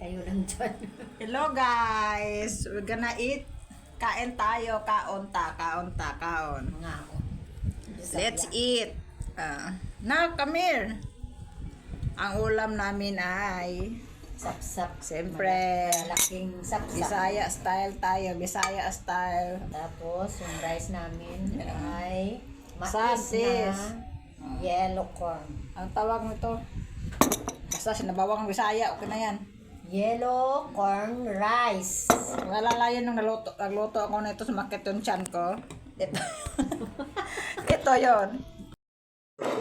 Kayo lang dyan. Hello guys, we're gonna eat. Kain tayo, kaunta, kaon. Mga ako. Let's eat. Now, come here. Ang ulam namin ay Sapsap. siyempre Malaking sapsap. Bisaya style tayo, Bisaya style. Tapos, yung rice namin ay mais Sasis. na yellow corn. Ang tawag nito, basta sinabawang Bisaya, okay na yan. Yellow corn rice. Nalalayan nung nagluto ako nito, sumakit yung tiyan ko. Ito, ito yon.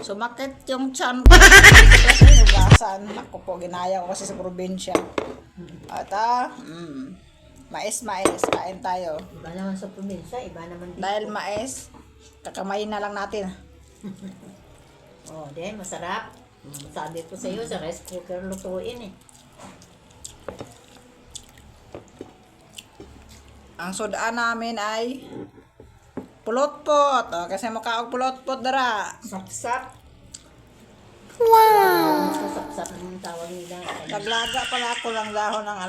Sumakit yung tiyan ko. Kasi nugasan. Ako po, ginaya ko kasi sa probinsya. At mais. Kain tayo. Iba naman sa probinsya, iba naman dito. Dahil mais, kakamayin na lang natin. Oh, din, masarap. Sabi ko sa iyo, sa rice cooker lutuin eh. Ang sudaan namin ay pulot-pot. Kasi mukha og pulot-pot dara. Sapsap. Wow! Sapsap ang tawag nila. Naglaga pala ako ng dahon ng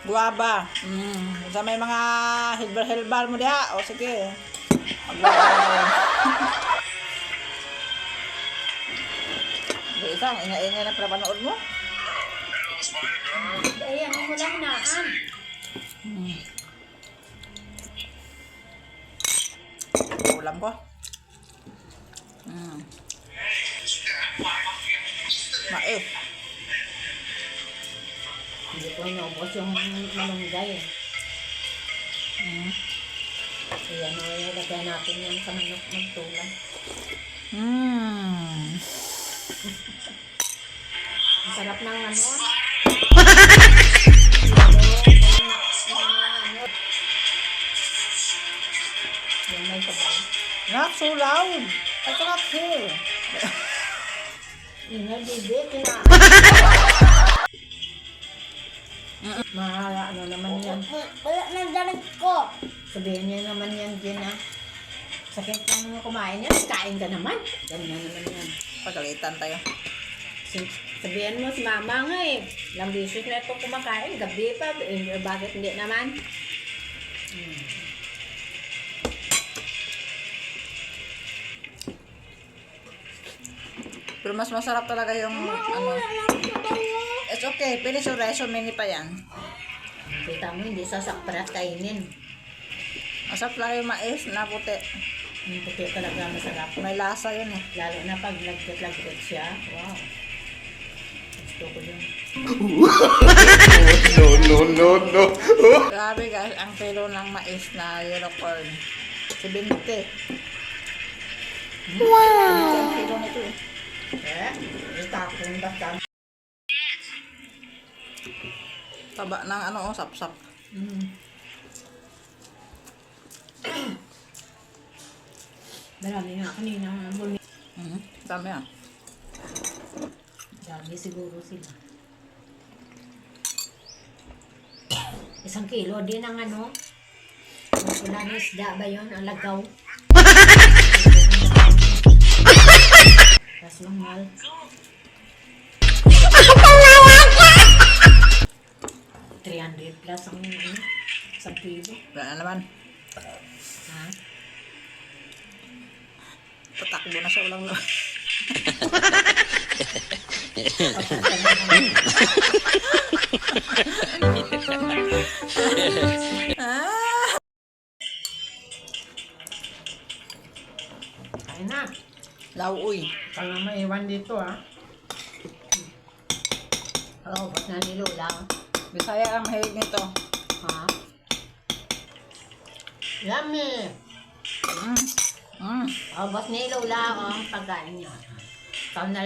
guaba. Sa may mga hilbal mo diha. O sige. Isang ingay-ingay na panood mo. Ayan, mo lang naan. Ulam ko. Mais. Hindi ko inaubos yung malunggay eh. Ayan, lagay natin yan sa manok magtulan. Ang sarap ng ano. Yan may sabay. Not so loud. I cannot hear. Ingay, bibi, kina. Ano naman yan. Wala nang dalag ko. Sabihin niya naman yan din ah. Sakit lang kumain yan, kain ka naman. Ganyan naman yan. Pagalitan tayo. Sabihin mo si mama nga eh. Lambisyos na itong kumakain. Gabi pa. Bakit hindi naman? Pero mas masarap talaga yung It's okay. Finish your rice. So many pa yan. Kita mo, hindi sasakparat kainin. Masarap lang yung mais na puti. Yung puti talaga masarap. May lasa yun eh. Lalo na pag lagkit-lagkit siya. Wow. Gusto ko yun. No. Grabe guys, ang kilo ng mais na yellow corn. 70. Wow! Ang kilo nito eh. Itapon basta. Taba ng sap-sap. Marami nga kanina bumi. Dami ah. Dami siguro sila. 1 kilo din ang wala na isda ba yun? Ang lagaw. Tapos mahal. 300 plus ang 1 kilo. Wala na naman. Ha? Tatakbo na sa ulang lo. Kain na. Lauoy. Kaya maiwan dito ha. Oo, ba't na ni Lola? Bisaya ang mahilig nito. Ha? Yummy! Oh, ba't ni Lola ang pagkain niya? Ikaw na